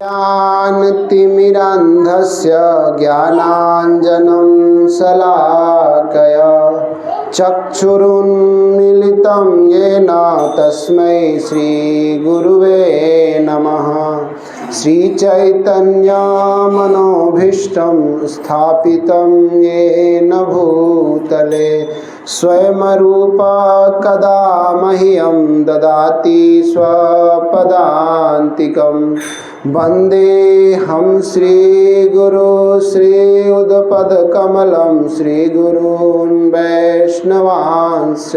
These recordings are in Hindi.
ज्ञानतिमिरान्धस्य ज्ञानाञ्जनं शलाकया चक्षुरुन्मीलितं येन तस्मै श्रीगुरुवे नमः। श्रीचैतन्यमनोभीष्टं स्थापितं येन भूतले स्वयंरूपा कदा मह्यं ददाति स्वपदान्तिकं। वन्देऽहं श्रीगुरो श्रीयुतपदकमलं श्रीगुरून् वैष्णवांश्च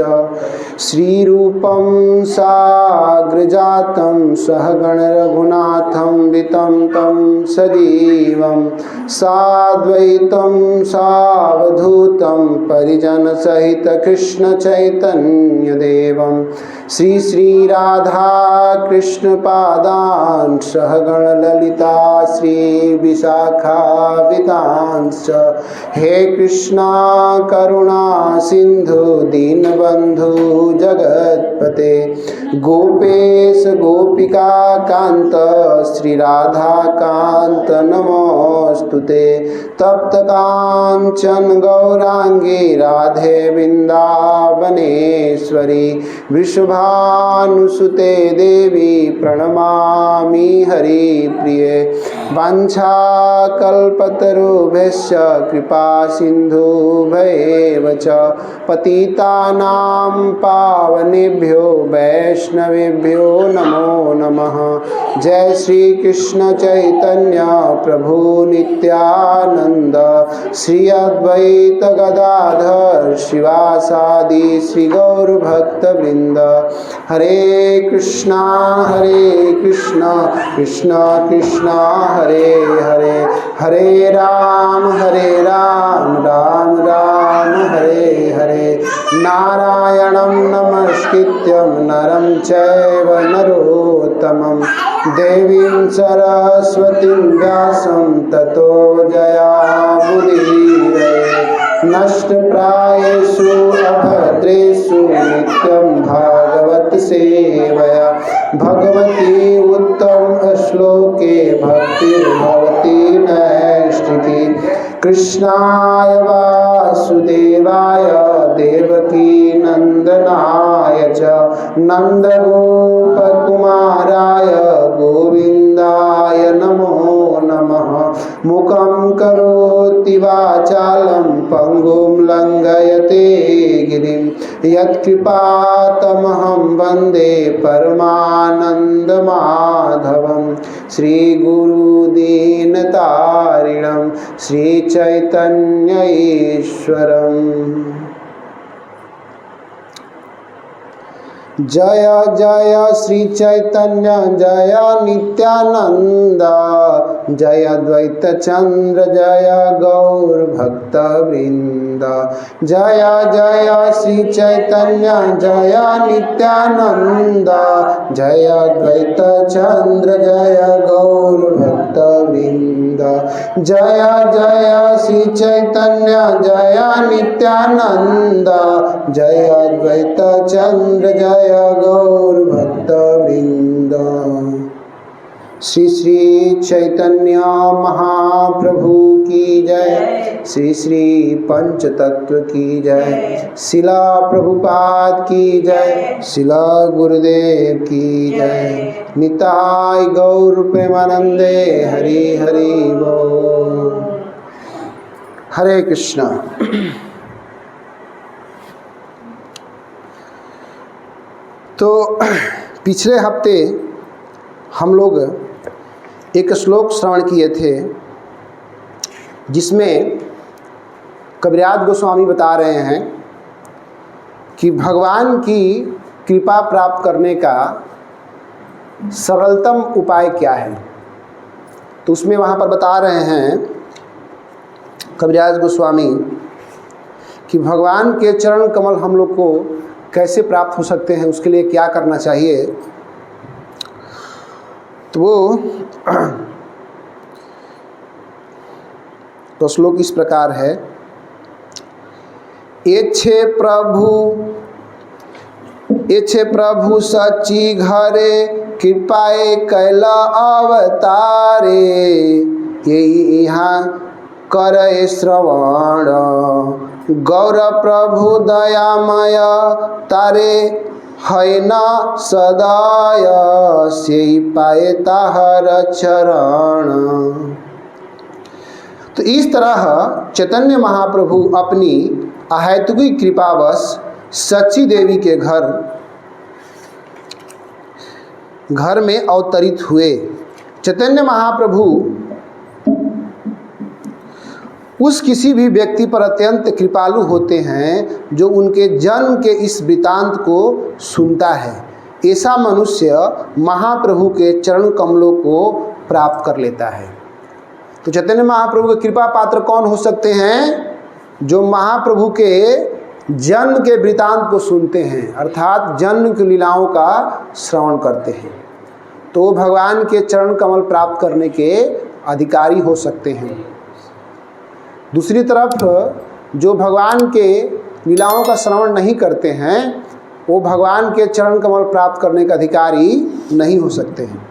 श्रीरूपं साग्रजातं सहगण रघुनाथं वितं तं सजीवं साद्वैतं सावधूतं परिजनसहित कृष्ण चैतन्यदेवं श्री राधा कृष्ण पादान् सहगण ललिता श्री विशाखावितांश्च। हे कृष्णा करुणा सिंधु दीनबंधु जगत्पते गोपेश गोपिका कांत श्री राधा कांत नमोस्तुते। तप्त कांचन गौरांगी राधे वृंदावनेश्वरी वृषभानुसुते देवी प्रणमामि हरिप्रिये। वाञ्छाकल्पतरुभ्यश्च कृपा सिन्धुभ्येव च पतितानां पावनेभ्यो वैष्णवेभ्यो नमो नमः। जय श्री कृष्ण चैतन्य प्रभु नित्यानंद श्री अद्वैत गदाधर शिवासादि श्री गौर भक्त वृंद। हरे कृष्णा कृष्णा कृष्णा हरे हरे हरे राम राम राम हरे हरे। नारायणं नमस्कृत्यं नरं चैव नरोत्तमं देवीं सरस्वतीं व्यासं ततो जयामुदीरये। नष्टप्रायेषु अभद्रेषु नित्यं भागवत सेवया भगवती उत्तम श्लोके भक्तिर्भवति नैष्ठिकी। कृष्णाय वासुदेवाय देवकी नंदनाय च नंदगोपकुमाराय गोविंदाय नमो नमः। मुखं करोति वाचालं पंगुं लंघयते गिरिं यत्कृपातमहं वन्दे परमानन्दमाधवं। श्रीगुरुदीनतारिणं श्रीचैतन्य ईश्वरम्। जय जय श्री चैतन्य जय नित्यानंद जय द्वैत चंद्र जय गौर भक्त वृंद। जय जय श्री चैतन्य जय नित्यानंद जय द्वैत चंद्र जय गौर भक्त वृंद। जय जय श्री चैतन्य जय नित्यानंद जय द्वैत चंद्र जय गौर भक्त वृंद। श्री श्री चैतन्य महाप्रभु की जय। श्री श्री पंचतत्व की जय। शिला प्रभुपाद की जय। शिला गुरुदेव की जय। निताय गौर प्रेमानंदे हरि हरि बोल। हरे कृष्णा। तो पिछले हफ्ते हम लोग एक श्लोक श्रवण किए थे जिसमें कविराज गोस्वामी बता रहे हैं कि भगवान की कृपा प्राप्त करने का सरलतम उपाय क्या है। तो उसमें वहाँ पर बता रहे हैं कविराज गोस्वामी कि भगवान के चरण कमल हम लोग को कैसे प्राप्त हो सकते हैं, उसके लिए क्या करना चाहिए। तो वो तो श्लोक इस प्रकार है। एछे प्रभु सच्ची घरे कृपाए कैला अवतारे, यही यहाँ करे श्रवण। गौर प्रभु दयामय तारे है न सदाय, से पाए ताहर चरण। तो इस तरह चैतन्य महाप्रभु अपनी अहेतुकी कृपावश सच्ची देवी के घर में अवतरित हुए। चैतन्य महाप्रभु उस किसी भी व्यक्ति पर अत्यंत कृपालु होते हैं जो उनके जन्म के इस वृतांत को सुनता है। ऐसा मनुष्य महाप्रभु के चरण कमलों को प्राप्त कर लेता है। तो चैतन्य महाप्रभु के कृपा पात्र कौन हो सकते हैं? जो महाप्रभु के जन्म के वृतांत को सुनते हैं, अर्थात जन्म की लीलाओं का श्रवण करते हैं, तो वो भगवान के चरण कमल प्राप्त करने के अधिकारी हो सकते हैं। दूसरी तरफ जो भगवान के लीलाओं का श्रवण नहीं करते हैं, वो भगवान के चरण कमल प्राप्त करने का अधिकारी नहीं हो सकते हैं।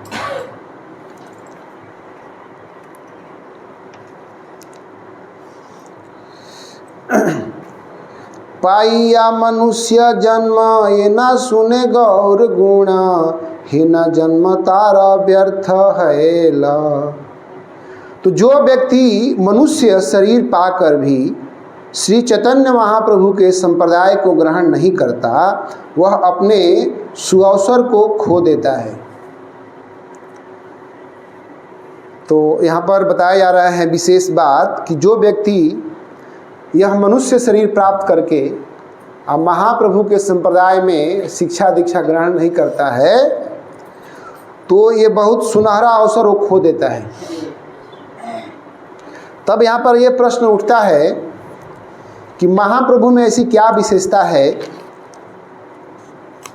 पाइया मनुष्य जन्म ये न सुने गौर गुण, हे न जन्म तारा व्यर्थ है ला। तो जो व्यक्ति मनुष्य शरीर पाकर भी श्री चैतन्य महाप्रभु के संप्रदाय को ग्रहण नहीं करता, वह अपने सुअवसर को खो देता है। तो यहाँ पर बताया जा रहा है विशेष बात कि जो व्यक्ति यह मनुष्य शरीर प्राप्त करके अब महाप्रभु के संप्रदाय में शिक्षा दीक्षा ग्रहण नहीं करता है, तो ये बहुत सुनहरा अवसर वो खो देता है। तब यहाँ पर यह प्रश्न उठता है कि महाप्रभु में ऐसी क्या विशेषता है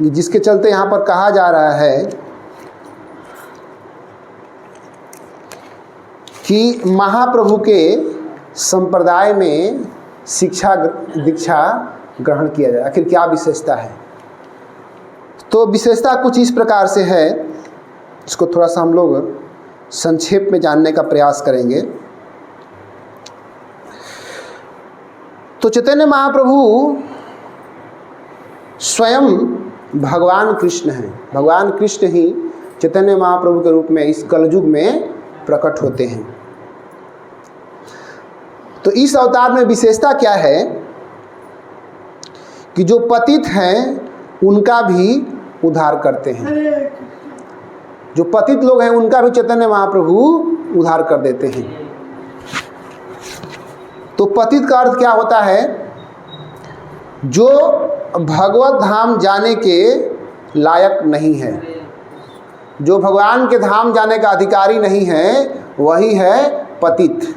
जिसके चलते यहाँ पर कहा जा रहा है कि महाप्रभु के संप्रदाय में शिक्षा दीक्षा ग्रहण किया जाए। आखिर क्या विशेषता है? तो विशेषता कुछ इस प्रकार से है, इसको थोड़ा सा हम लोग संक्षेप में जानने का प्रयास करेंगे। तो चैतन्य महाप्रभु स्वयं भगवान कृष्ण हैं। भगवान कृष्ण ही चैतन्य महाप्रभु के रूप में इस कलयुग में प्रकट होते हैं। तो इस अवतार में विशेषता क्या है कि जो पतित हैं उनका भी उद्धार करते हैं। जो पतित लोग हैं उनका भी चैतन्य महाप्रभु उद्धार कर देते हैं। तो पतित का अर्थ क्या होता है? जो भगवत धाम जाने के लायक नहीं है, जो भगवान के धाम जाने का अधिकारी नहीं है, वही है पतित।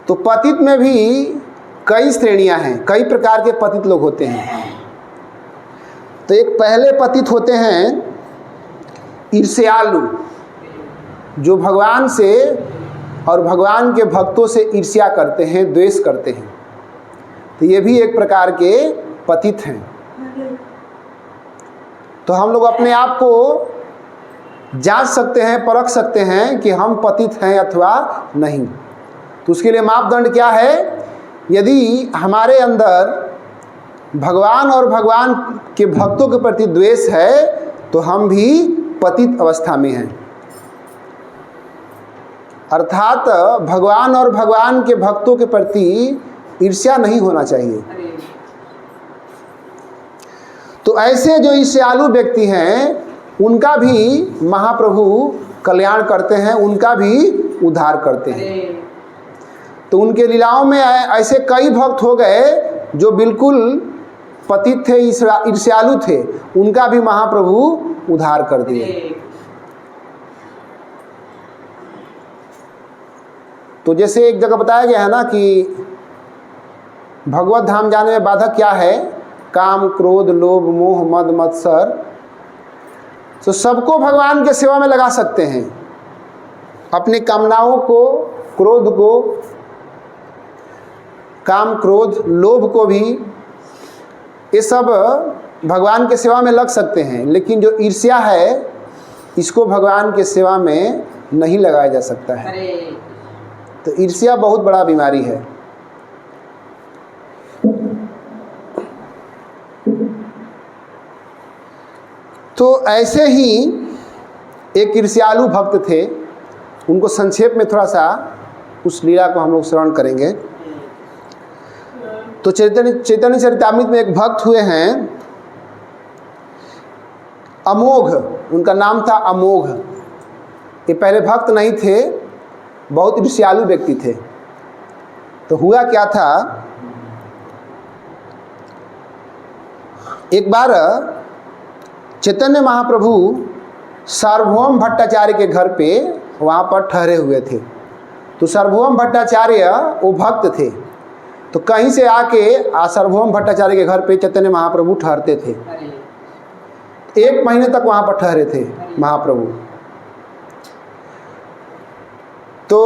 तो पतित में भी कई श्रेणियां हैं, कई प्रकार के पतित लोग होते हैं। तो एक पहले पतित होते हैं ईर्ष्यालु, जो भगवान से और भगवान के भक्तों से ईर्ष्या करते हैं, द्वेष करते हैं। तो ये भी एक प्रकार के पतित हैं। तो हम लोग अपने आप को जांच सकते हैं, परख सकते हैं कि हम पतित हैं अथवा नहीं। तो उसके लिए मापदंड क्या है? यदि हमारे अंदर भगवान और भगवान के भक्तों के प्रति द्वेष है, तो हम भी पतित अवस्था में हैं। अर्थात भगवान और भगवान के भक्तों के प्रति ईर्ष्या नहीं होना चाहिए। तो ऐसे जो ईर्ष्यालु व्यक्ति हैं, उनका भी महाप्रभु कल्याण करते हैं, उनका भी उद्धार करते हैं। तो उनके लीलाओं में ऐसे कई भक्त हो गए जो बिल्कुल पतित थे, ईर्ष्यालु थे, उनका भी महाप्रभु उद्धार कर दिए। तो जैसे एक जगह बताया गया है ना कि भगवत धाम जाने में बाधक क्या है? काम, क्रोध, लोभ, मोह, मद, मत्सर। तो सबको भगवान के सेवा में लगा सकते हैं। अपनी कामनाओं को, क्रोध को, काम, क्रोध, लोभ को भी, ये सब भगवान के सेवा में लग सकते हैं, लेकिन जो ईर्ष्या है इसको भगवान के सेवा में नहीं लगाया जा सकता है। तो ईर्ष्या बहुत बड़ा बीमारी है। तो ऐसे ही एक ईर्ष्यालु भक्त थे, उनको संक्षेप में थोड़ा सा उस लीला को हम लोग श्रवण करेंगे। तो चैतन्य चरितामृत में एक भक्त हुए हैं अमोघ, उनका नाम था अमोघ। ये पहले भक्त नहीं थे, बहुत ईर्ष्यालु व्यक्ति थे। तो हुआ क्या था, एक बार चैतन्य महाप्रभु सार्वभौम भट्टाचार्य के घर पे वहाँ पर ठहरे हुए थे। तो सार्वभौम भट्टाचार्य वो भक्त थे, तो कहीं से आके सार्वभौम भट्टाचार्य के घर पे चैतन्य महाप्रभु ठहरते थे। 1 महीने तक वहाँ पर ठहरे थे महाप्रभु। तो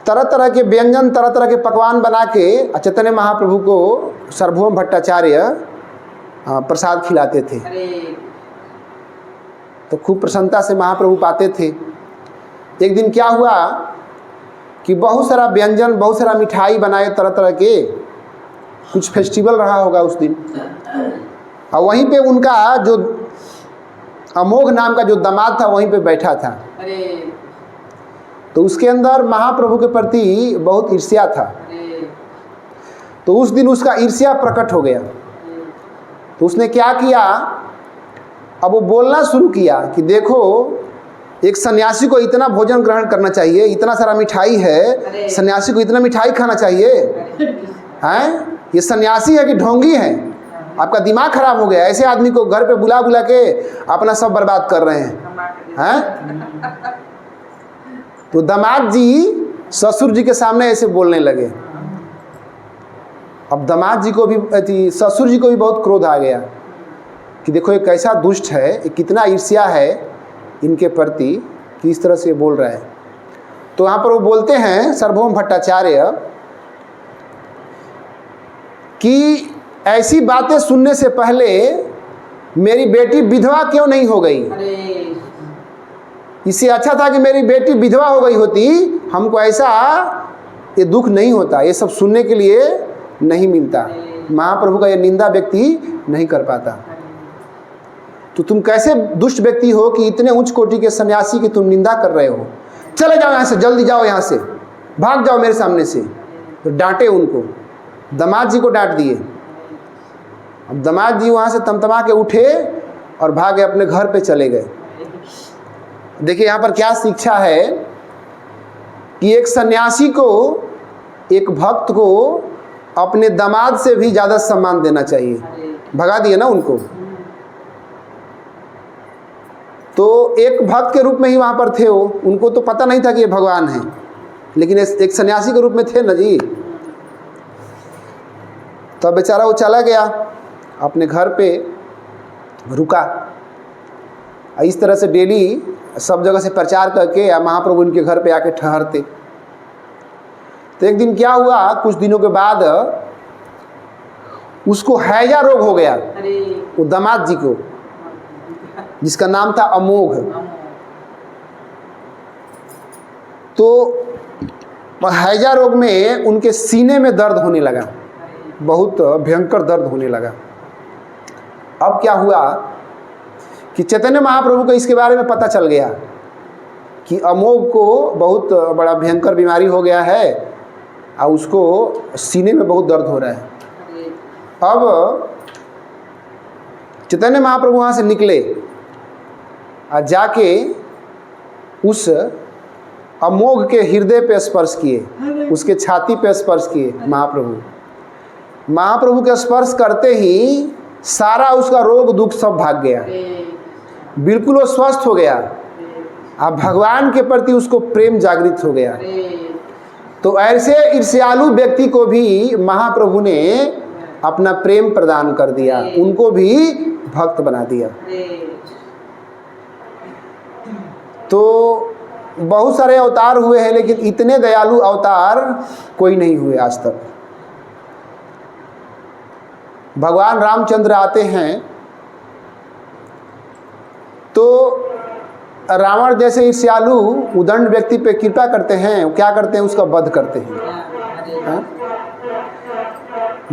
तरह तरह के व्यंजन, तरह तरह के पकवान बना के चैतन्य महाप्रभु को सार्वभौम भट्टाचार्य प्रसाद खिलाते थे। तो खूब प्रसन्नता से महाप्रभु पाते थे। एक दिन क्या हुआ कि बहुत सारा व्यंजन, बहुत सारा मिठाई बनाए तरह तरह के, कुछ फेस्टिवल रहा होगा उस दिन। और वहीं पे उनका जो अमोघ नाम का जो दामाद था वहीं पे बैठा था। तो उसके अंदर महाप्रभु के प्रति बहुत ईर्ष्या था। तो उस दिन उसका ईर्ष्या प्रकट हो गया। तो उसने क्या किया, अब वो बोलना शुरू किया कि देखो, एक सन्यासी को इतना भोजन ग्रहण करना चाहिए, इतना सारा मिठाई है, सन्यासी को इतना मिठाई खाना चाहिए हैं? ये सन्यासी है कि ढोंगी है? आपका दिमाग खराब हो गया। ऐसे आदमी को घर पे बुला बुला के अपना सब बर्बाद कर रहे हैं। तो दामाद जी ससुर जी के सामने ऐसे बोलने लगे। अब दामाद जी को भी, ससुर जी को भी बहुत क्रोध आ गया कि देखो ये कैसा दुष्ट है, ये कितना ईर्ष्या है इनके प्रति कि इस तरह से बोल रहा है। तो यहाँ पर वो बोलते हैं सार्वभौम भट्टाचार्य कि ऐसी बातें सुनने से पहले मेरी बेटी विधवा क्यों नहीं हो गई? इससे अच्छा था कि मेरी बेटी विधवा हो गई होती, हमको ऐसा ये दुख नहीं होता। ये सब सुनने के लिए नहीं मिलता। महाप्रभु का ये निंदा व्यक्ति नहीं कर पाता। तो तुम कैसे दुष्ट व्यक्ति हो कि इतने उच्च कोटि के सन्यासी की तुम निंदा कर रहे हो? चले जाओ यहाँ से, जल्दी जाओ यहाँ से, भाग जाओ मेरे सामने से। तो डांटे उनको, दामाद जी को डांट दिए। अब दामाद जी वहाँ से तमतमा के उठे और भागे अपने घर पे चले गए। देखिए यहाँ पर क्या शिक्षा है कि एक सन्यासी को, एक भक्त को अपने दामाद से भी ज़्यादा सम्मान देना चाहिए। भगा दिए ना उनको। तो एक भक्त के रूप में ही वहाँ पर थे वो, उनको तो पता नहीं था कि ये भगवान है, लेकिन एक सन्यासी के रूप में थे ना जी। तो बेचारा वो चला गया, अपने घर पे रुका। इस तरह से डेली सब जगह से प्रचार करके महाप्रभु इनके घर पे आके ठहरते। तो एक दिन क्या हुआ, कुछ दिनों के बाद उसको हैजा रोग हो गया, वो दामाद जी को, जिसका नाम था अमोघ। तो हैजा रोग में उनके सीने में दर्द होने लगा, बहुत भयंकर दर्द होने लगा। अब क्या हुआ कि चैतन्य महाप्रभु को इसके बारे में पता चल गया कि अमोघ को बहुत बड़ा भयंकर बीमारी हो गया है और उसको सीने में बहुत दर्द हो रहा है। अब चैतन्य महाप्रभु वहाँ से निकले और जाके उस अमोघ के हृदय पे स्पर्श किए, उसके छाती पे स्पर्श किए महाप्रभु। महाप्रभु के स्पर्श करते ही सारा उसका रोग दुख सब भाग गया, बिल्कुल वो स्वस्थ हो गया। अब भगवान के प्रति उसको प्रेम जागृत हो गया। तो ऐसे ईर्ष्यालु व्यक्ति को भी महाप्रभु ने अपना प्रेम प्रदान कर दिया, उनको भी भक्त बना दिया। तो बहुत सारे अवतार हुए हैं, लेकिन इतने दयालु अवतार कोई नहीं हुए आज तक। भगवान रामचंद्र आते हैं तो रावण जैसे ईर्ष्यालु उदंड व्यक्ति पे कृपा करते हैं, वो क्या करते हैं, उसका वध करते हैं। हाँ?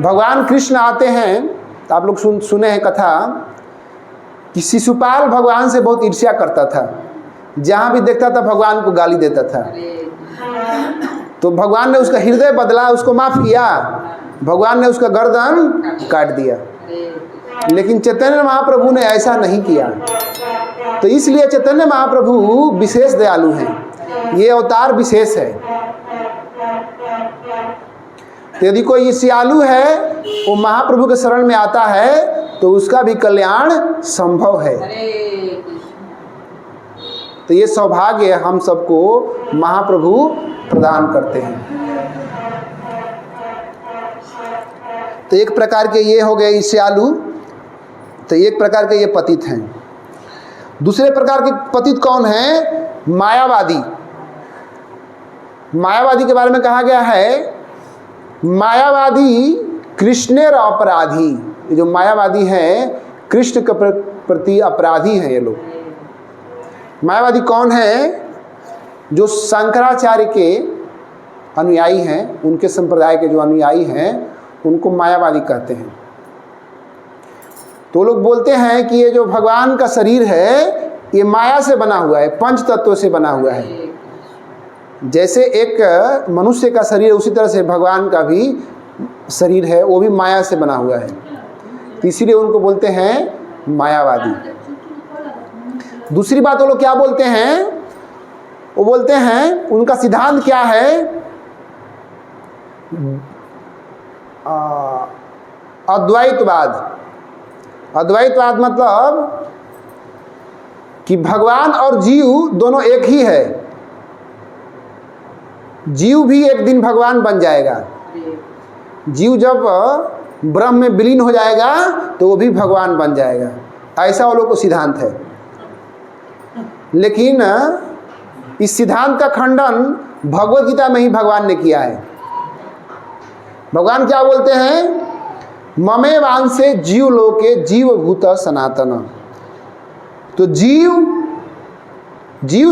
भगवान कृष्ण आते हैं, तो आप लोग सुने हैं कथा कि शिशुपाल भगवान से बहुत ईर्ष्या करता था, जहाँ भी देखता था भगवान को गाली देता था। तो भगवान ने उसका हृदय बदला, उसको माफ किया, भगवान ने उसका गर्दन काट दिया। लेकिन चैतन्य महाप्रभु ने ऐसा नहीं किया। तो इसलिए चैतन्य महाप्रभु विशेष दयालु हैं, ये अवतार विशेष है। तो यदि कोई ईर्ष्यालु है, वो महाप्रभु के शरण में आता है तो उसका भी कल्याण संभव है। तो ये सौभाग्य हम सबको महाप्रभु प्रदान करते हैं। तो एक प्रकार के ये हो गए ईर्ष्यालु, तो एक प्रकार के ये पतित हैं। दूसरे प्रकार के पतित कौन है? मायावादी। मायावादी के बारे में कहा गया है, मायावादी कृष्णेर अपराधी। ये जो मायावादी हैं, कृष्ण के प्रति अपराधी हैं ये लोग। मायावादी कौन है? जो शंकराचार्य के अनुयायी हैं, उनके संप्रदाय के जो अनुयायी हैं, उनको मायावादी कहते हैं। तो लोग बोलते हैं कि ये जो भगवान का शरीर है, ये माया से बना हुआ है, पंच तत्वों से बना हुआ है। जैसे एक मनुष्य का शरीर, उसी तरह से भगवान का भी शरीर है, वो भी माया से बना हुआ है। तो इसीलिए उनको बोलते हैं मायावादी। दूसरी बात वो लोग क्या बोलते हैं? वो बोलते हैं, उनका सिद्धांत क्या है? अद्वैतवाद। अद्वैतवाद मतलब कि भगवान और जीव दोनों एक ही है। जीव भी एक दिन भगवान बन जाएगा। जीव जब ब्रह्म में विलीन हो जाएगा तो वो भी भगवान बन जाएगा, ऐसा वो लोग को सिद्धांत है। लेकिन इस सिद्धांत का खंडन भगवद गीता में ही भगवान ने किया है। भगवान क्या बोलते हैं? ममे वांसे जीव लोके जीवभूत सनातन। तो जीव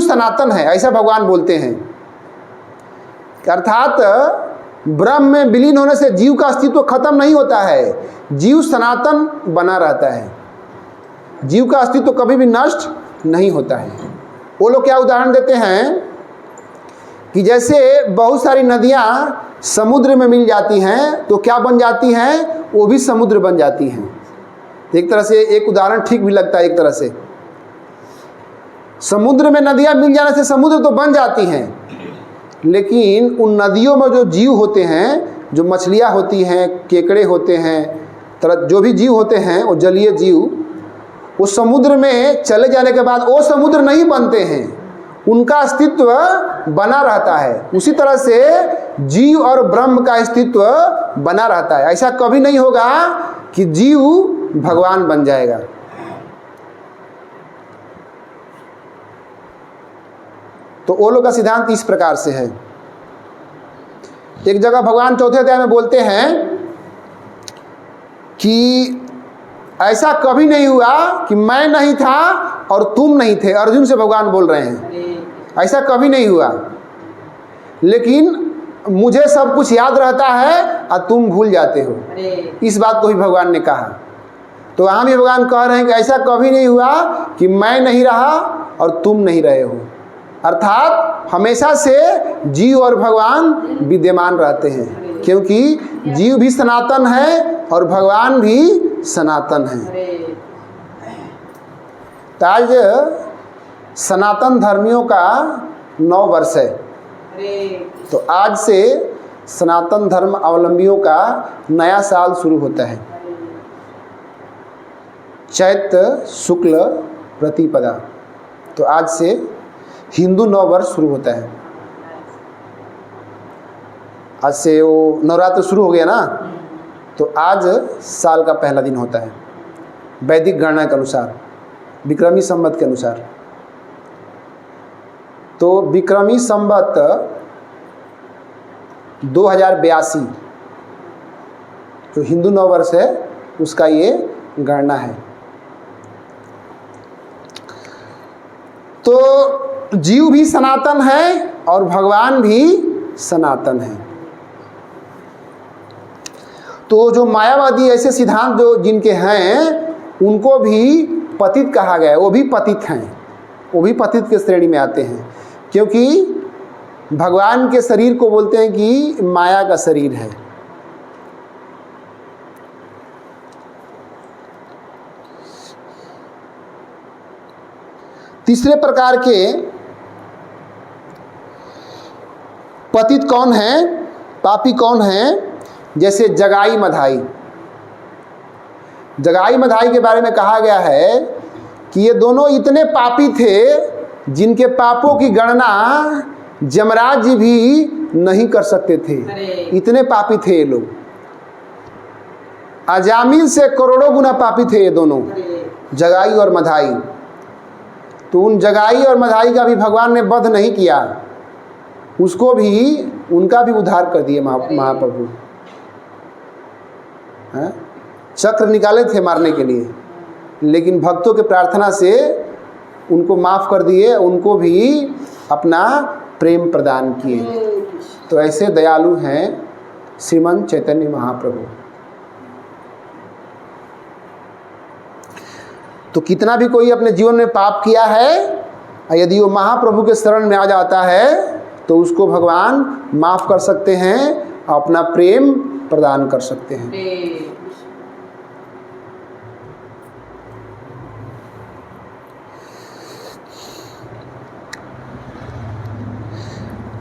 सनातन है, ऐसा भगवान बोलते हैं। अर्थात ब्रह्म में विलीन होने से जीव का अस्तित्व खत्म नहीं होता है, जीव सनातन बना रहता है। जीव का अस्तित्व कभी भी नष्ट नहीं होता है। वो लोग क्या उदाहरण देते हैं कि जैसे बहुत सारी नदियाँ समुद्र में मिल जाती हैं तो क्या बन जाती हैं? वो भी समुद्र बन जाती हैं। एक तरह से एक उदाहरण ठीक भी लगता है। एक तरह से समुद्र में नदियाँ मिल जाने से समुद्र तो बन जाती हैं, लेकिन उन नदियों में जो जीव होते हैं, जो मछलियाँ होती हैं, केकड़े होते हैं, तरह जो भी जीव होते हैं, वो जलीय जीव, वो समुद्र में चले जाने के बाद वो समुद्र नहीं बनते हैं, उनका अस्तित्व बना रहता है। उसी तरह से जीव और ब्रह्म का अस्तित्व बना रहता है। ऐसा कभी नहीं होगा कि जीव भगवान बन जाएगा। तो वो लोग का सिद्धांत इस प्रकार से है। एक जगह भगवान चौथे अध्याय में बोलते हैं कि ऐसा कभी नहीं हुआ कि मैं नहीं था और तुम नहीं थे। अर्जुन से भगवान बोल रहे हैं, ऐसा कभी नहीं हुआ, लेकिन मुझे सब कुछ याद रहता है और तुम भूल जाते हो। इस बात को भी भगवान ने कहा। तो वहाँ भी भगवान कह रहे हैं कि ऐसा कभी नहीं हुआ कि मैं नहीं रहा और तुम नहीं रहे हो। अर्थात हमेशा से जीव और भगवान विद्यमान रहते हैं, क्योंकि जीव भी सनातन है और भगवान भी सनातन है। तो आज सनातन धर्मियों का 9 वर्ष है। तो आज से सनातन धर्म अवलंबियों का नया साल शुरू होता है। चैत्र शुक्ल प्रतिपदा। तो आज से हिंदू 9 वर्ष शुरू होता है। आज से वो नवरात्र शुरू हो गया ना, तो आज साल का पहला दिन होता है वैदिक गणना के अनुसार, विक्रमी संवत के अनुसार। तो विक्रमी संवत 2082 जो हिंदू 9 वर्ष है उसका ये गणना है। तो जीव भी सनातन है और भगवान भी सनातन है। तो जो मायावादी ऐसे सिद्धांत जो जिनके हैं उनको भी पतित कहा गया है, वो भी पतित हैं, वो भी पतित के श्रेणी में आते हैं, क्योंकि भगवान के शरीर को बोलते हैं कि माया का शरीर है। तीसरे प्रकार के पतित कौन है, पापी कौन है? जैसे जगाई मधाई। जगाई मधाई के बारे में कहा गया है कि ये दोनों इतने पापी थे जिनके पापों की गणना जमराज जी भी नहीं कर सकते थे, इतने पापी थे ये लोग। अजामिल से करोड़ों गुना पापी थे ये दोनों, जगाई और मधाई। तो उन जगाई और मधाई का भी भगवान ने वध नहीं किया, उसको भी, उनका भी उद्धार कर दिए महाप्रभु। चक्र निकाले थे मारने के लिए, लेकिन भक्तों के प्रार्थना से उनको माफ़ कर दिए, उनको भी अपना प्रेम प्रदान किए। तो ऐसे दयालु हैं श्रीमन चैतन्य महाप्रभु। तो कितना भी कोई अपने जीवन में पाप किया है, यदि वो महाप्रभु के शरण में आ जाता है तो उसको भगवान माफ़ कर सकते हैं, अपना प्रेम प्रदान कर सकते हैं।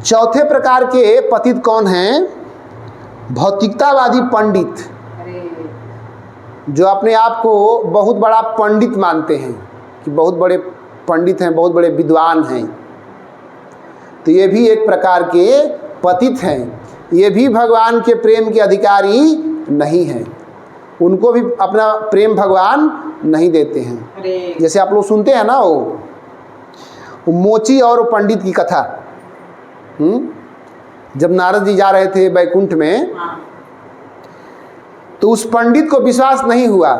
चौथे प्रकार के पतित कौन हैं? भौतिकतावादी पंडित, जो अपने आप को बहुत बड़ा पंडित मानते हैं कि बहुत बड़े पंडित हैं, बहुत बड़े विद्वान हैं। तो ये भी एक प्रकार के पतित हैं, ये भी भगवान के प्रेम के अधिकारी नहीं हैं, उनको भी अपना प्रेम भगवान नहीं देते हैं। जैसे आप लोग सुनते हैं ना वो मोची और पंडित की कथा। जब नारद जी जा रहे थे बैकुंठ में, तो उस पंडित को विश्वास नहीं हुआ,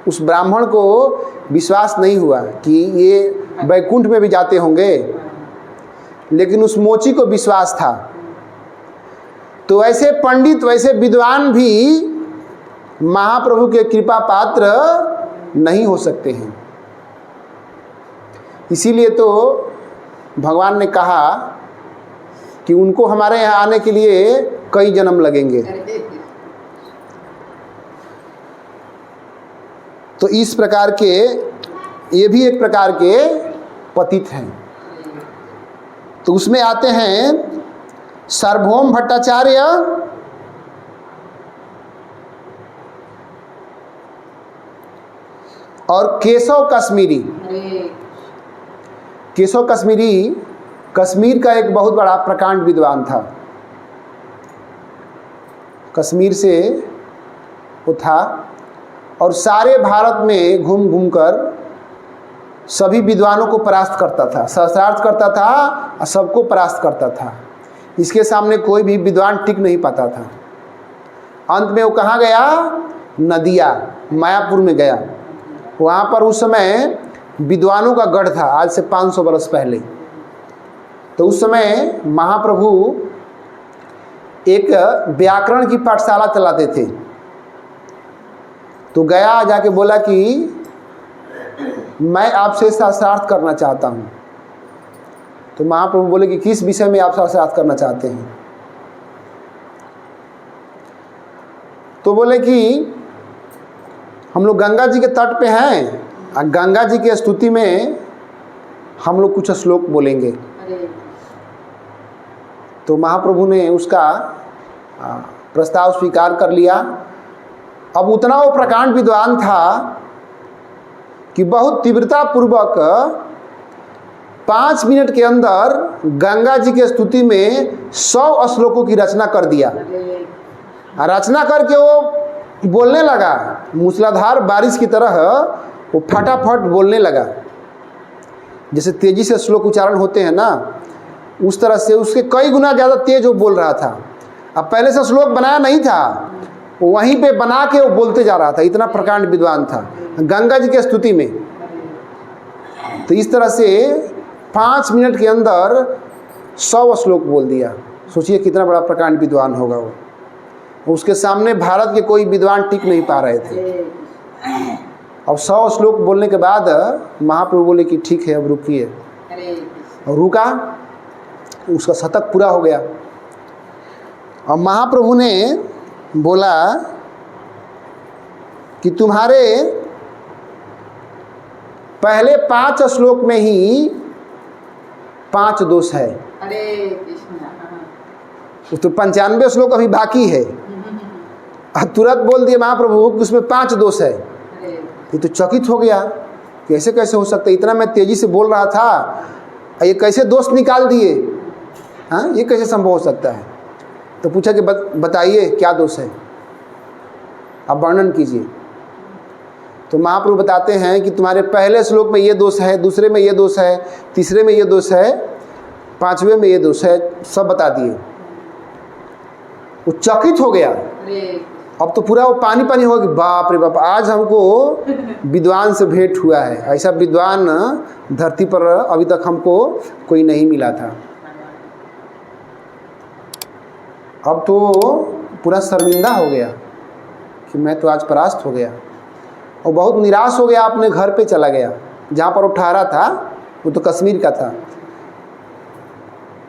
उस ब्राह्मण को विश्वास नहीं हुआ कि ये बैकुंठ में भी जाते होंगे, लेकिन उस मोची को विश्वास था। तो ऐसे पंडित, वैसे विद्वान भी महाप्रभु के कृपा पात्र नहीं हो सकते हैं। इसीलिए तो भगवान ने कहा कि उनको हमारे यहाँ आने के लिए कई जन्म लगेंगे। तो इस प्रकार के, ये भी एक प्रकार के पतित हैं। तो उसमें आते हैं सार्वभौम भट्टाचार्य और केशव कश्मीरी। केशव कश्मीरी कश्मीर का एक बहुत बड़ा प्रकांड विद्वान था, कश्मीर से वो था, और सारे भारत में घूम घूम कर सभी विद्वानों को परास्त करता था, शास्त्रार्थ करता था और सबको परास्त करता था। इसके सामने कोई भी विद्वान टिक नहीं पाता था। अंत में वो कहाँ गया? नदिया, मायापुर में गया। वहाँ पर उस समय विद्वानों का गढ़ था, आज से 500 वर्ष पहले। तो उस समय महाप्रभु एक व्याकरण की पाठशाला चलाते थे। तो गया, जाके बोला कि मैं आपसे शास्त्रार्थ करना चाहता हूँ। तो महाप्रभु बोले कि किस विषय में आप शास्त्रार्थ करना चाहते हैं? तो बोले कि हम लोग गंगा जी के तट पे हैं और गंगा जी की स्तुति में हम लोग कुछ श्लोक बोलेंगे। तो महाप्रभु ने उसका प्रस्ताव स्वीकार कर लिया। अब उतना वो प्रकांड विद्वान था कि बहुत तीव्रता पूर्वक 5 मिनट के अंदर गंगा जी की स्तुति में 100 श्लोकों की रचना कर दिया। रचना करके वो बोलने लगा, मूसलाधार बारिश की तरह वो फटाफट बोलने लगा। जैसे तेजी से श्लोक उच्चारण होते हैं ना, उस तरह से उसके कई गुना ज़्यादा तेज वो बोल रहा था। अब पहले से श्लोक बनाया नहीं था, वो वहीं पे बना के वो बोलते जा रहा था, इतना प्रकांड विद्वान था गंगा जी की स्तुति में। तो इस तरह से 5 मिनट के अंदर 100 श्लोक बोल दिया। सोचिए कितना बड़ा प्रकांड विद्वान होगा वो। उसके सामने भारत के कोई विद्वान टिक नहीं पा रहे थे। अब 100 श्लोक बोलने के बाद महाप्रभु बोले कि ठीक है अब रुकिए, और रुका, उसका शतक पूरा हो गया। अब महाप्रभु ने बोला कि तुम्हारे पहले 5 श्लोक में ही 5 दोष है, तो 95 श्लोक अभी बाकी है। तुरंत बोल दिए महाप्रभु कि उसमें 5 दोष है। ये तो चकित हो गया कि ऐसे कैसे हो सकता है, इतना मैं तेजी से बोल रहा था, ये कैसे दोष निकाल दिए, हाँ ये कैसे संभव हो सकता है। तो पूछा कि बताइए क्या दोष है, आप वर्णन कीजिए। तो महाप्रभु बताते हैं कि तुम्हारे पहले श्लोक में ये दोष है, दूसरे में ये दोष है, तीसरे में ये दोष है, 5वें में ये दोष है, सब बता दिए। वो चकित हो गया। अब तो पूरा वो पानी पानी हो गया, बाप रे बाप, आज हमको विद्वान से भेंट हुआ है। ऐसा विद्वान धरती पर अभी तक हमको कोई नहीं मिला था। अब तो पूरा शर्मिंदा हो गया कि मैं तो आज परास्त हो गया, और बहुत निराश हो गया। अपने घर पे चला गया, जहाँ पर वो ठहरा था वो तो कश्मीर का था,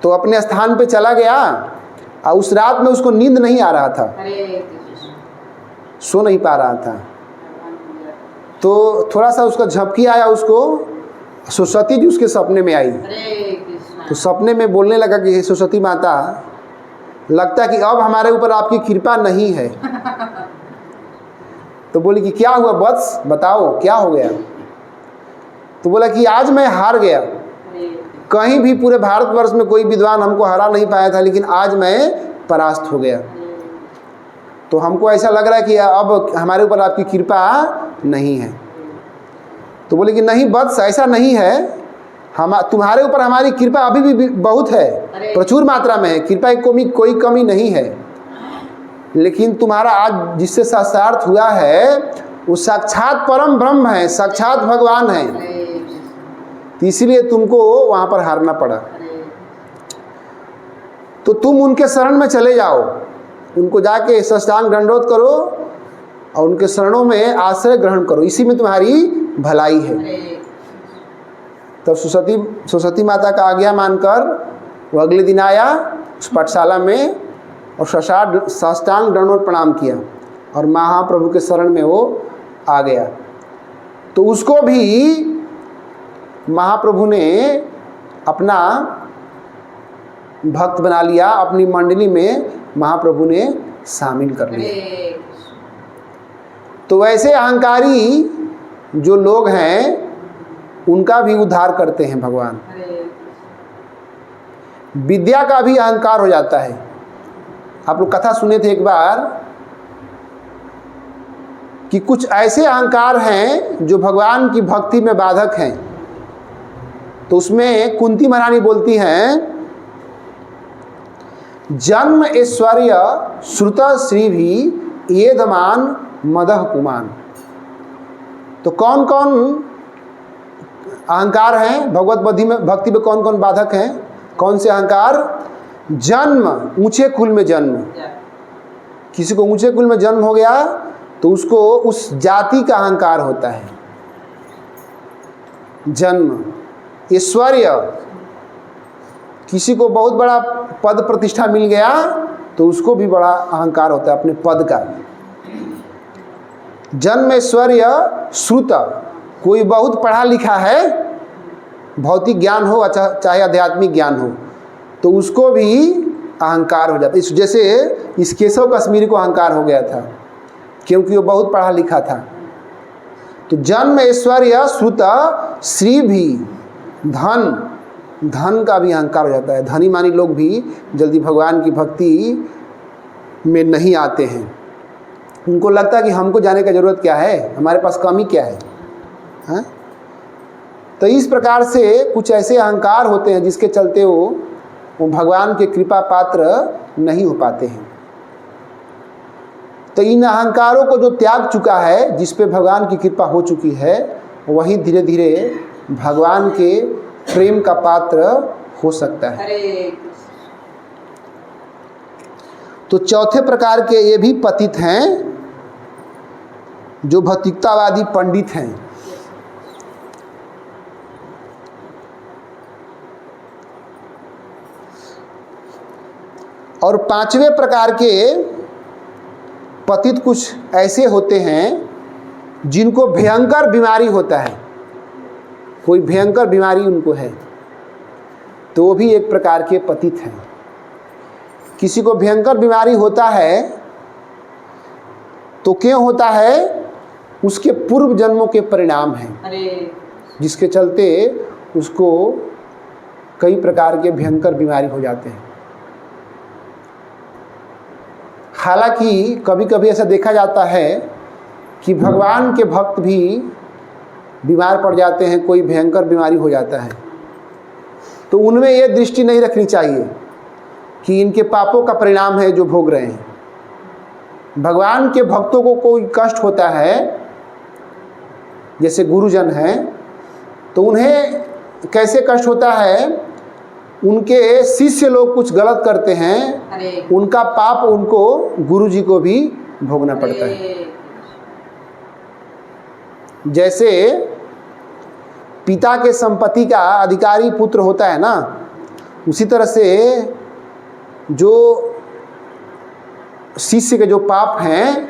तो अपने स्थान पे चला गया। और उस रात में उसको नींद नहीं आ रहा था, सो नहीं पा रहा था। तो थोड़ा सा उसका झपकी आया, उसको सरस्वती जी उसके सपने में आई। तो सपने में बोलने लगा कि सरस्वती माता, लगता है कि अब हमारे ऊपर आपकी कृपा नहीं है। तो बोली कि क्या हुआ वत्स, बताओ क्या हो गया। तो बोला कि आज मैं हार गया। कहीं भी पूरे भारतवर्ष में कोई विद्वान हमको हरा नहीं पाया था, लेकिन आज मैं परास्त हो गया। तो हमको ऐसा लग रहा है कि अब हमारे ऊपर आपकी कृपा नहीं है। तो बोले कि नहीं वत्स, ऐसा नहीं है, हम तुम्हारे ऊपर हमारी कृपा अभी भी बहुत है, प्रचुर मात्रा में है, कृपा की कोई कमी नहीं है। लेकिन तुम्हारा आज जिससे साक्षात हुआ है वो साक्षात परम ब्रह्म है, साक्षात भगवान है, तो इसीलिए तुमको वहाँ पर हारना पड़ा। तो तुम उनके शरण में चले जाओ, उनको जाके साष्टांग दंडवत करो और उनके शरणों में आश्रय ग्रहण करो, इसी में तुम्हारी भलाई है। तब सरस्वती माता का आज्ञा मानकर वो अगले दिन आया उस पाठशाला में और साष्टांग दंडवत प्रणाम किया और महाप्रभु के शरण में वो आ गया। तो उसको भी महाप्रभु ने अपना भक्त बना लिया, अपनी मंडली में महाप्रभु ने शामिल कर लिया। तो वैसे अहंकारी जो लोग हैं उनका भी उद्धार करते हैं भगवान। विद्या का भी अहंकार हो जाता है। आप लोग कथा सुने थे एक बार कि कुछ ऐसे अहंकार हैं जो भगवान की भक्ति में बाधक हैं। तो उसमें कुंती महारानी बोलती हैं, जन्म ऐश्वर्य श्रुत श्री भी येदमान मदह पुमान। तो कौन कौन अहंकार हैं भगवत भक्ति में कौन कौन बाधक हैं? कौन से अहंकार? जन्म, ऊंचे कुल में जन्म। किसी को ऊंचे कुल में जन्म हो गया तो उसको उस जाति का अहंकार होता है। जन्म, ऐश्वर्य, किसी को बहुत बड़ा पद प्रतिष्ठा मिल गया तो उसको भी बड़ा अहंकार होता है अपने पद का। जन्म, ऐश्वर्य, श्रुत, कोई बहुत पढ़ा लिखा है, भौतिक ज्ञान हो चाहे आध्यात्मिक ज्ञान हो, तो उसको भी अहंकार हो जाता है। जैसे इस केशव कश्मीरी को अहंकार हो गया था क्योंकि वो बहुत पढ़ा लिखा था। तो जन्म, ऐश्वर्य, श्रुत, श्री भी, धन का भी अहंकार हो जाता है। धनी मानी लोग भी जल्दी भगवान की भक्ति में नहीं आते हैं। उनको लगता है कि हमको जाने का ज़रूरत क्या है, हमारे पास कमी क्या है, हाँ? तो इस प्रकार से कुछ ऐसे अहंकार होते हैं जिसके चलते वो भगवान के कृपा पात्र नहीं हो पाते हैं। तो इन अहंकारों को जो त्याग चुका है, जिस पे भगवान की कृपा हो चुकी है, वही धीरे धीरे भगवान के प्रेम का पात्र हो सकता है। तो चौथे प्रकार के ये भी पतित हैं जो भौतिकतावादी पंडित हैं। और पांचवें प्रकार के पतित कुछ ऐसे होते हैं जिनको भयंकर बीमारी होता है, कोई भयंकर बीमारी उनको है, तो वो भी एक प्रकार के पतित हैं। किसी को भयंकर बीमारी होता है तो क्यों होता है? उसके पूर्व जन्मों के परिणाम हैं, जिसके चलते उसको कई प्रकार के भयंकर बीमारी हो जाते हैं। हालांकि कभी कभी ऐसा देखा जाता है कि भगवान के भक्त भी बीमार पड़ जाते हैं, कोई भयंकर बीमारी हो जाता है, तो उनमें ये दृष्टि नहीं रखनी चाहिए कि इनके पापों का परिणाम है जो भोग रहे हैं। भगवान के भक्तों को कोई कष्ट होता है, जैसे गुरुजन हैं, तो उन्हें कैसे कष्ट होता है? उनके शिष्य लोग कुछ गलत करते हैं, उनका पाप उनको गुरु जी को भी भोगना पड़ता है। जैसे पिता के संपत्ति का अधिकारी पुत्र होता है ना, उसी तरह से जो शिष्य के जो पाप हैं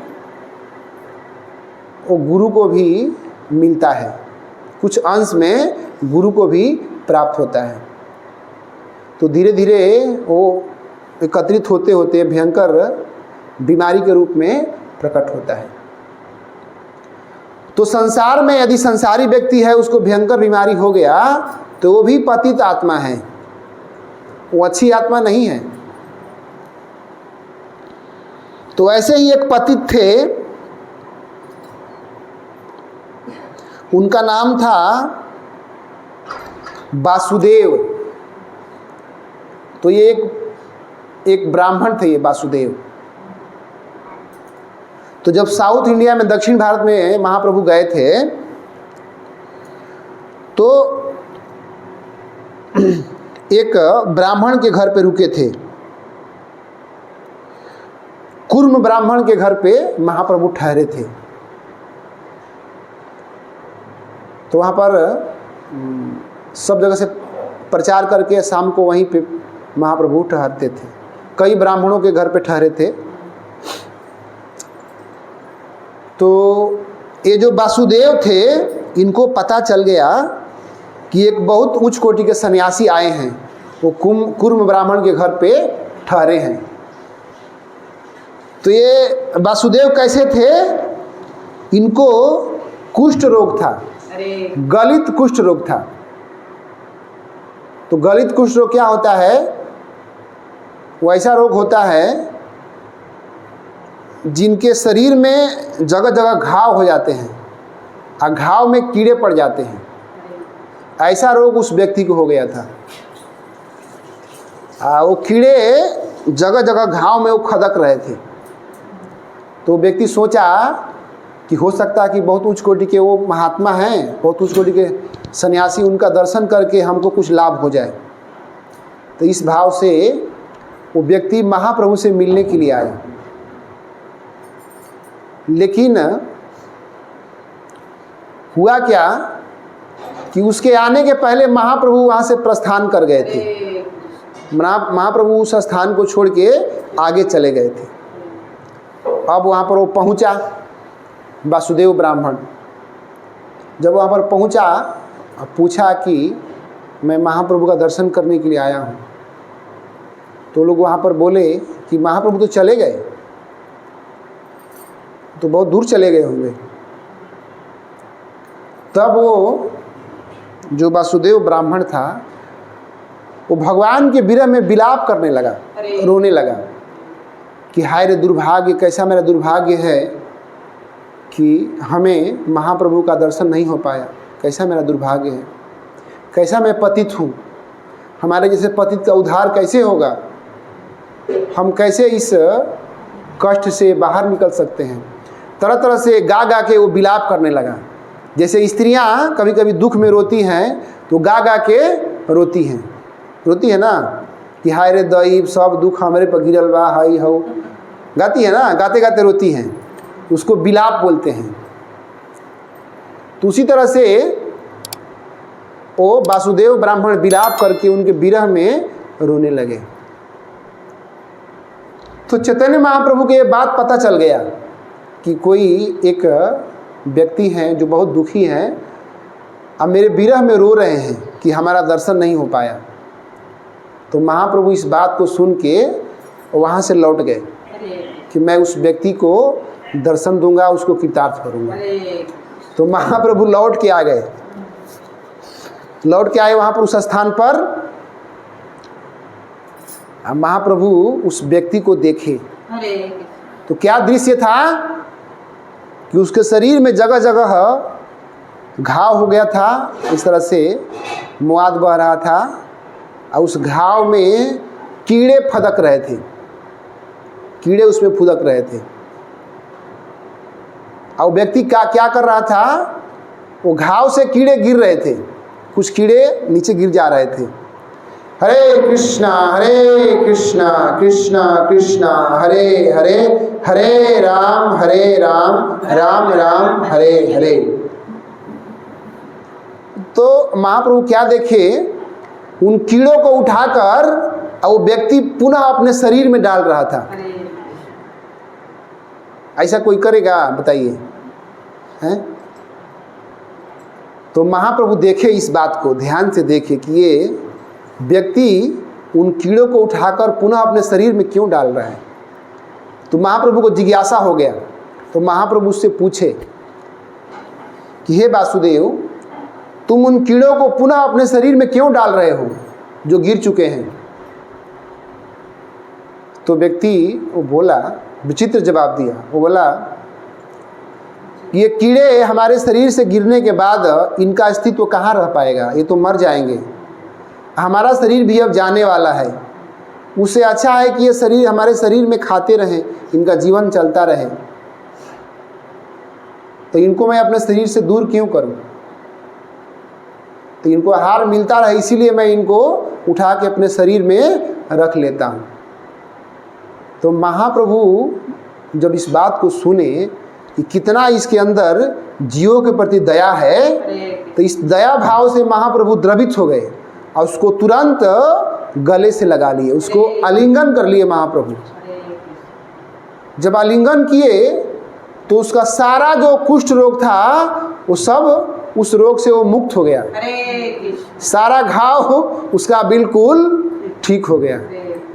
वो गुरु को भी मिलता है, कुछ अंश में गुरु को भी प्राप्त होता है। तो धीरे धीरे वो एकत्रित होते होते भयंकर बीमारी के रूप में प्रकट होता है। तो संसार में यदि संसारी व्यक्ति है, उसको भयंकर बीमारी हो गया, तो वो भी पतित आत्मा है, वो अच्छी आत्मा नहीं है। तो ऐसे ही एक पतित थे, उनका नाम था वासुदेव। तो ये एक ब्राह्मण थे, ये वासुदेव। तो जब साउथ इंडिया में, दक्षिण भारत में महाप्रभु गए थे, तो एक ब्राह्मण के घर पे रुके थे। कुर्म ब्राह्मण के घर पे महाप्रभु ठहरे थे। तो वहाँ पर सब जगह से प्रचार करके शाम को वहीं पे महाप्रभु ठहरते थे। कई ब्राह्मणों के घर पे ठहरे थे। तो ये जो वासुदेव थे, इनको पता चल गया कि एक बहुत उच्च कोटि के सन्यासी आए हैं, वो कुर्म ब्राह्मण के घर पे ठहरे हैं। तो ये वासुदेव कैसे थे? इनको कुष्ठ रोग था, गलित कुष्ठ रोग था। तो गलित कुष्ठ रोग क्या होता है? वो ऐसा रोग होता है जिनके शरीर में जगह जगह घाव हो जाते हैं और घाव में कीड़े पड़ जाते हैं। ऐसा रोग उस व्यक्ति को हो गया था। वो कीड़े जगह जगह घाव में वो खदक रहे थे। तो व्यक्ति सोचा कि हो सकता है कि बहुत उच्च कोटि के वो महात्मा हैं, बहुत उच्च कोटि के सन्यासी, उनका दर्शन करके हमको कुछ लाभ हो जाए। तो इस भाव से वो व्यक्ति महाप्रभु से मिलने के लिए आया। लेकिन हुआ क्या कि उसके आने के पहले महाप्रभु वहाँ से प्रस्थान कर गए थे। महाप्रभु उस स्थान को छोड़ के आगे चले गए थे। अब वहाँ पर वो पहुँचा, वासुदेव ब्राह्मण जब वहाँ पर पहुँचा, पूछा कि मैं महाप्रभु का दर्शन करने के लिए आया हूँ। तो लोग वहाँ पर बोले कि महाप्रभु तो चले गए, तो बहुत दूर चले गए होंगे। तब वो जो वासुदेव ब्राह्मण था, वो भगवान के विरह में विलाप करने लगा, रोने लगा कि हाय रे दुर्भाग्य, कैसा मेरा दुर्भाग्य है कि हमें महाप्रभु का दर्शन नहीं हो पाया। कैसा मेरा दुर्भाग्य है, कैसा मैं पतित हूँ, हमारे जैसे पतित का उद्धार कैसे होगा, हम कैसे इस कष्ट से बाहर निकल सकते हैं। तरह तरह से गा गा के वो विलाप करने लगा जैसे स्त्रियां कभी कभी दुख में रोती हैं तो गा गा के रोती है ना, कि हाय रे दैव सब दुख हमारे पर गिरल बा, हाय हो, गाती है ना, गाते गाते रोती हैं, उसको विलाप बोलते हैं। तो उसी तरह से वो वासुदेव ब्राह्मण विलाप करके उनके विरह में रोने लगे। तो चैतन्य महाप्रभु को ये बात पता चल गया कि कोई एक व्यक्ति हैं जो बहुत दुखी हैं, अब मेरे विरह में रो रहे हैं कि हमारा दर्शन नहीं हो पाया। तो महाप्रभु इस बात को सुन के वहाँ से लौट गए कि मैं उस व्यक्ति को दर्शन दूंगा, उसको कृतार्थ करूंगा। तो महाप्रभु लौट के आ गए, वहाँ पर उस स्थान पर। महाप्रभु उस व्यक्ति को देखे तो क्या दृश्य था कि उसके शरीर में जगह जगह घाव हो गया था, इस तरह से मुआद बह रहा था, और उस घाव में कीड़े फदक रहे थे, कीड़े उसमें फुदक रहे थे। और व्यक्ति क्या कर रहा था, वो घाव से कीड़े गिर रहे थे, कुछ कीड़े नीचे गिर जा रहे थे। हरे कृष्णा कृष्णा कृष्णा हरे हरे, हरे राम राम राम हरे हरे। तो महाप्रभु क्या देखे, उन कीड़ों को उठाकर वो व्यक्ति पुनः अपने शरीर में डाल रहा था। ऐसा कोई करेगा बताइए, हैं? तो महाप्रभु देखे इस बात को, ध्यान से देखे कि ये व्यक्ति उन कीड़ों को उठाकर पुनः अपने शरीर में क्यों डाल रहा है। तो महाप्रभु को जिज्ञासा हो गया। तो महाप्रभु उससे पूछे कि हे वासुदेव, तुम उन कीड़ों को पुनः अपने शरीर में क्यों डाल रहे हो जो गिर चुके हैं। तो व्यक्ति वो बोला, विचित्र जवाब दिया, वो बोला ये कीड़े हमारे शरीर से गिरने के बाद इनका अस्तित्व कहाँ रह पाएगा, ये तो मर जाएंगे, हमारा शरीर भी अब जाने वाला है, उससे अच्छा है कि ये शरीर हमारे शरीर में खाते रहें, इनका जीवन चलता रहे, तो इनको मैं अपने शरीर से दूर क्यों करूं। तो इनको आहार मिलता रहे, इसीलिए मैं इनको उठा के अपने शरीर में रख लेता हूं। तो महाप्रभु जब इस बात को सुने कि कितना इसके अंदर जीवों के प्रति दया है, तो इस दया भाव से महाप्रभु द्रवित हो गए और उसको तुरंत गले से लगा लिए, उसको आलिंगन कर लिए महाप्रभु। जब आलिंगन किए तो उसका सारा जो कुष्ठ रोग था वो सब उस रोग से वो मुक्त हो गया, सारा घाव उसका बिल्कुल ठीक हो गया,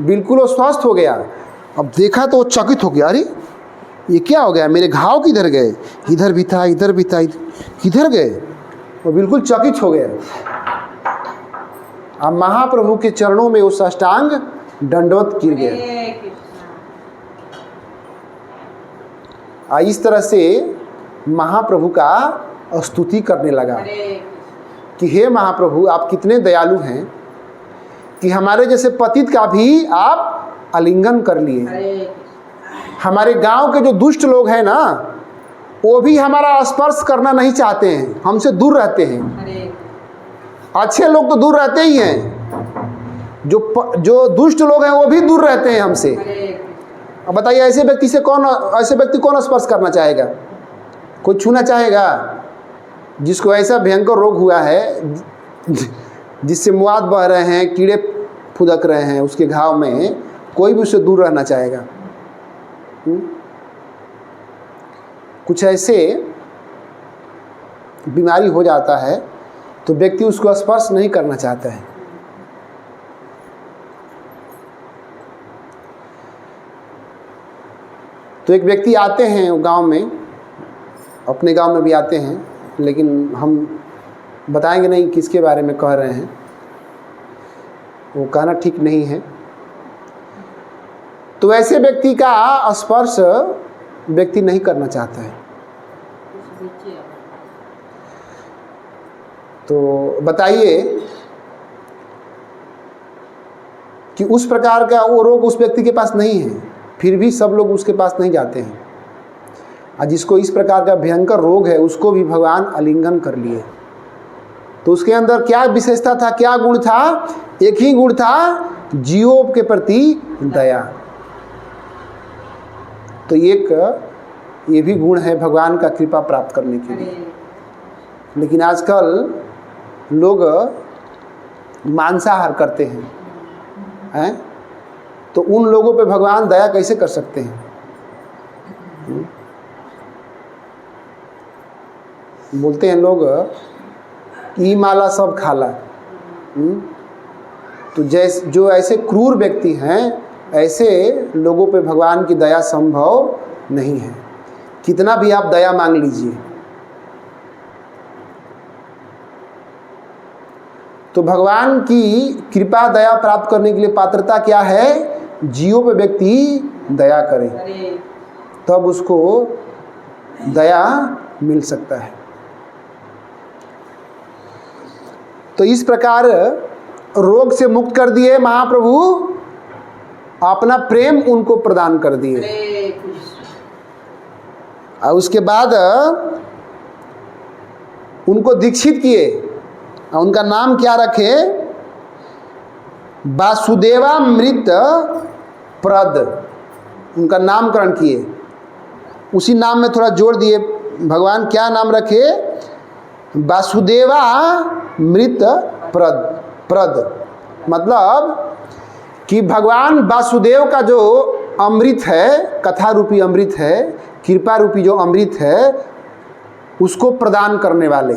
बिल्कुल वो स्वस्थ हो गया। अब देखा तो वो चकित हो गया, अरे ये क्या हो गया, मेरे घाव किधर गए, इधर भी था इधर भी था, किधर गए, वो बिल्कुल चकित हो गया। अब महाप्रभु के चरणों में वो साष्टांग दंडवत गिर गया। इस तरह से महाप्रभु का स्तुति करने लगा कि हे महाप्रभु, आप कितने दयालु हैं कि हमारे जैसे पतित का भी आप आलिंगन कर लिए। हमारे गांव के जो दुष्ट लोग हैं ना, वो भी हमारा स्पर्श करना नहीं चाहते हैं, हमसे दूर रहते हैं। अच्छे लोग तो दूर रहते ही हैं, जो दुष्ट लोग हैं वो भी दूर रहते हैं हमसे। अब बताइए ऐसे व्यक्ति कौन स्पर्श करना चाहेगा, कोई छूना चाहेगा? जिसको ऐसा भयंकर रोग हुआ है, जिससे मुआद बह रहे हैं, कीड़े फुदक रहे हैं उसके घाव में, कोई भी उससे दूर रहना चाहेगा। कुछ ऐसे बीमारी हो जाता है तो व्यक्ति उसको स्पर्श नहीं करना चाहता है। तो एक व्यक्ति आते हैं गांव में, अपने गांव में भी आते हैं, लेकिन हम बताएंगे नहीं किसके बारे में कह रहे हैं, वो कहना ठीक नहीं है। तो ऐसे व्यक्ति का स्पर्श व्यक्ति नहीं करना चाहता है। तो बताइए कि उस प्रकार का वो रोग उस व्यक्ति के पास नहीं है, फिर भी सब लोग उसके पास नहीं जाते हैं। और जिसको इस प्रकार का भयंकर रोग है उसको भी भगवान आलिंगन कर लिए। तो उसके अंदर क्या विशेषता था, क्या गुण था? एक ही गुण था, जीवों के प्रति दया। तो ये भी गुण है भगवान का कृपा प्राप्त करने के लिए। लेकिन आजकल लोग मांसाहार करते हैं, तो उन लोगों पे भगवान दया कैसे कर सकते हैं? बोलते हैं लोग ई माला सब खाला। तो जो ऐसे क्रूर व्यक्ति हैं, ऐसे लोगों पे भगवान की दया संभव नहीं है, कितना भी आप दया मांग लीजिए। तो भगवान की कृपा दया प्राप्त करने के लिए पात्रता क्या है? जीवों पे व्यक्ति दया करे, तब उसको दया मिल सकता है। तो इस प्रकार रोग से मुक्त कर दिए महाप्रभु, अपना प्रेम उनको प्रदान कर दिए। और उसके बाद उनको दीक्षित किए। उनका नाम क्या रखे? वासुदेवामृत प्रद, उनका नामकरण किए। उसी नाम में थोड़ा जोड़ दिए भगवान, क्या नाम रखे? वासुदेवामृत प्रद, मतलब कि भगवान वासुदेव का जो अमृत है, कथा रूपी अमृत है, कृपा रूपी जो अमृत है, उसको प्रदान करने वाले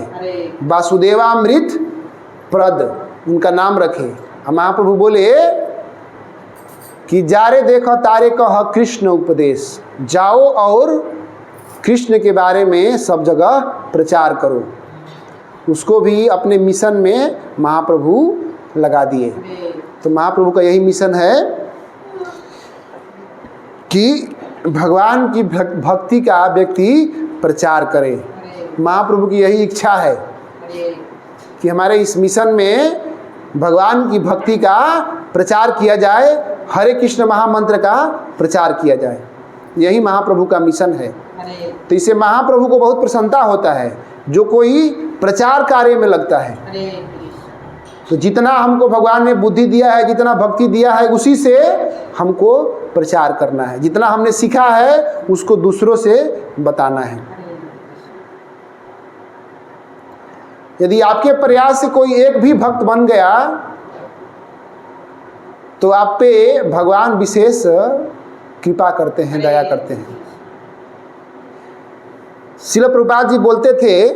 वासुदेवामृत प्रद, उनका नाम रखे। महाप्रभु बोले कि जारे देखो तारे कह कृष्ण उपदेश, जाओ और कृष्ण के बारे में सब जगह प्रचार करो। उसको भी अपने मिशन में महाप्रभु लगा दिए। तो महाप्रभु का यही मिशन है कि भगवान की भक्ति का व्यक्ति प्रचार करे। महाप्रभु की यही इच्छा है कि हमारे इस मिशन में भगवान की भक्ति का प्रचार किया जाए, हरे कृष्ण महामंत्र का प्रचार किया जाए। यही महाप्रभु का मिशन है। तो इससे महाप्रभु को बहुत प्रसन्नता होता है जो कोई प्रचार कार्य में लगता है। तो जितना हमको भगवान ने बुद्धि दिया है, जितना भक्ति दिया है, उसी से हमको प्रचार करना है। जितना हमने सीखा है उसको दूसरों से बताना है। यदि आपके प्रयास से कोई एक भी भक्त बन गया तो आप पे भगवान विशेष कृपा करते हैं, दया करते हैं। श्रील प्रभुपाद जी बोलते थे,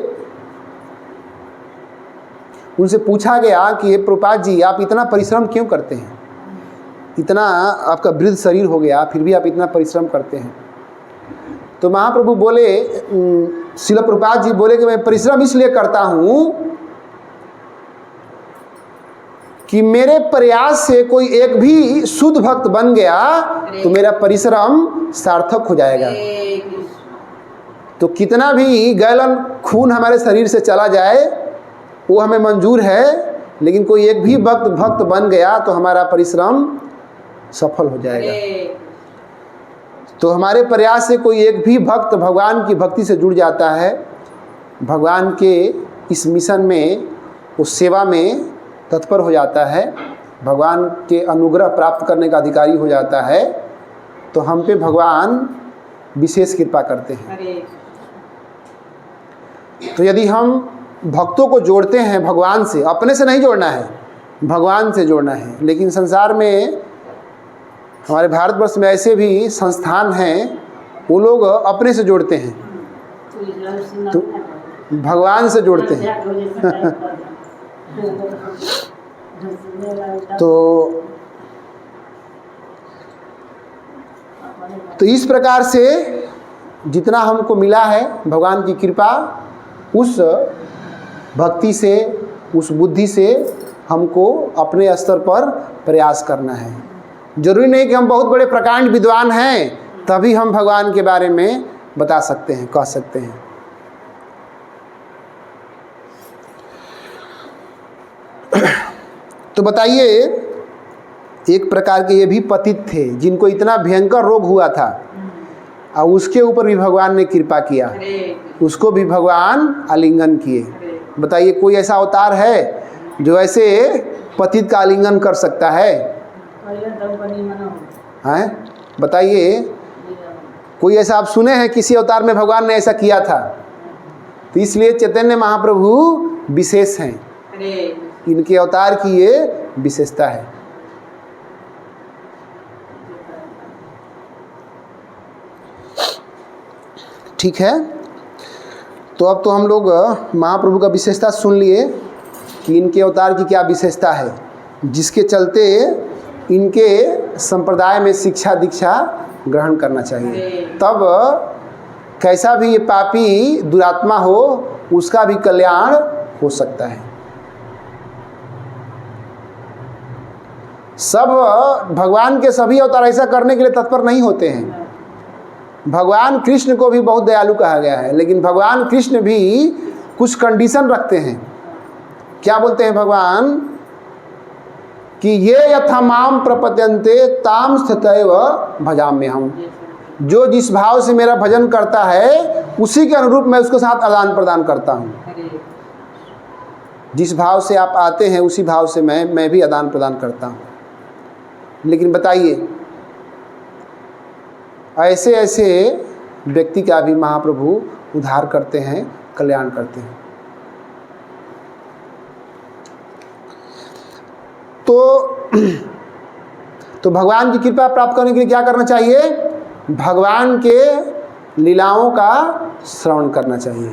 उनसे पूछा गया कि हे प्रभुपाद जी, आप इतना परिश्रम क्यों करते हैं? इतना आपका वृद्ध शरीर हो गया, फिर भी आप इतना परिश्रम करते हैं। तो महाप्रभु बोले, श्रील प्रभुपाद जी बोले कि मैं परिश्रम इसलिए करता हूँ कि मेरे प्रयास से कोई एक भी शुद्ध भक्त बन गया तो मेरा परिश्रम सार्थक हो जाएगा। तो कितना भी गैलन खून हमारे शरीर से चला जाए वो हमें मंजूर है, लेकिन कोई एक भी भक्त बन गया तो हमारा परिश्रम सफल हो जाएगा। तो हमारे प्रयास से कोई एक भी भक्त भगवान की भक्ति से जुड़ जाता है, भगवान के इस मिशन में, उस सेवा में तत्पर हो जाता है, भगवान के अनुग्रह प्राप्त करने का अधिकारी हो जाता है, तो हम पे भगवान विशेष कृपा करते हैं। तो यदि हम भक्तों को जोड़ते हैं भगवान से, अपने से नहीं जोड़ना है, भगवान से जोड़ना है। लेकिन संसार में, हमारे भारतवर्ष में ऐसे भी संस्थान हैं, वो लोग अपने से जोड़ते हैं, तो भगवान से जोड़ते हैं। तो इस प्रकार से जितना हमको मिला है भगवान की कृपा, उस भक्ति से, उस बुद्धि से हमको अपने स्तर पर प्रयास करना है। जरूरी नहीं कि हम बहुत बड़े प्रकांड विद्वान हैं तभी हम भगवान के बारे में बता सकते हैं, कह सकते हैं। तो बताइए, एक प्रकार के ये भी पतित थे जिनको इतना भयंकर रोग हुआ था, और उसके ऊपर भी भगवान ने कृपा किया, उसको भी भगवान आलिंगन किए। बताइए कोई ऐसा अवतार है जो ऐसे पतित का आलिंगन कर सकता है? हैं? बताइए कोई ऐसा आप सुने हैं किसी अवतार में भगवान ने ऐसा किया था? तो इसलिए चैतन्य महाप्रभु विशेष हैं, इनके अवतार की ये विशेषता है। ठीक है, तो अब तो हम लोग महाप्रभु का विशेषता सुन लिए कि इनके अवतार की क्या विशेषता है, जिसके चलते इनके संप्रदाय में शिक्षा दीक्षा ग्रहण करना चाहिए। तब कैसा भी ये पापी दुरात्मा हो उसका भी कल्याण हो सकता है। सब भगवान के सभी अवतार ऐसा करने के लिए तत्पर नहीं होते हैं। भगवान कृष्ण को भी बहुत दयालु कहा गया है, लेकिन भगवान कृष्ण भी कुछ कंडीशन रखते हैं। क्या बोलते हैं भगवान कि ये यथा माम प्रपद्यन्ते ताम स्थितैव भजाम्यहम्। जो जिस भाव से मेरा भजन करता है उसी के अनुरूप मैं उसके साथ आदान प्रदान करता हूँ। जिस भाव से आप आते हैं उसी भाव से मैं भी आदान प्रदान करता हूँ। लेकिन बताइए ऐसे ऐसे व्यक्ति का भी महाप्रभु उद्धार करते हैं, कल्याण करते हैं। तो भगवान की कृपा प्राप्त करने के लिए क्या करना चाहिए? भगवान के लीलाओं का श्रवण करना चाहिए।